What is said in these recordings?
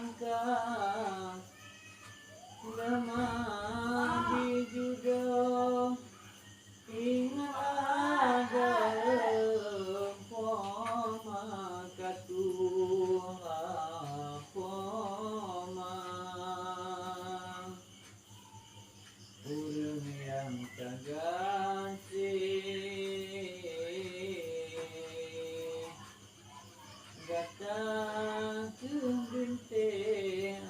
sangka lemah di judo ingat ada poma katua poma urang yang tagasih gata binte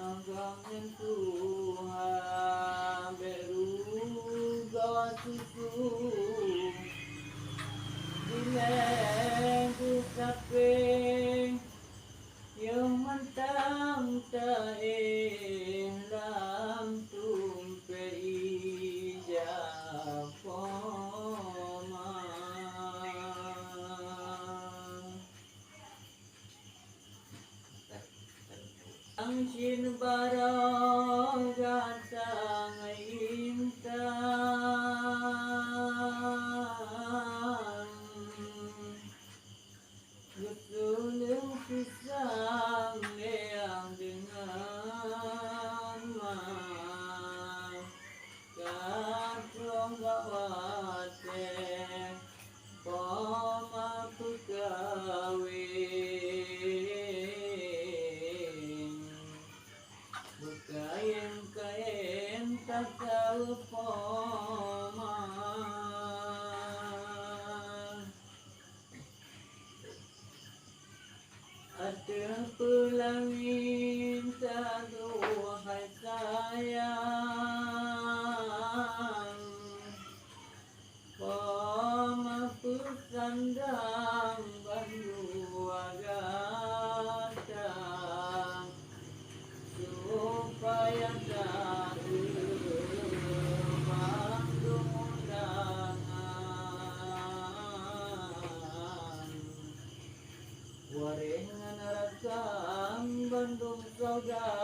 agangan Tuhan beruga susu dilengu kape yang mentang tae lam tumpe ija poma ang sinbarang gatang intan gusto ng pisang yang dengan magkatong gawate pamapagawin bukayin takal poma ada pelangin tak wahai sayang pemapusandang bandua datang supaya tak Bandung undangan warengan rakam Bandung saudara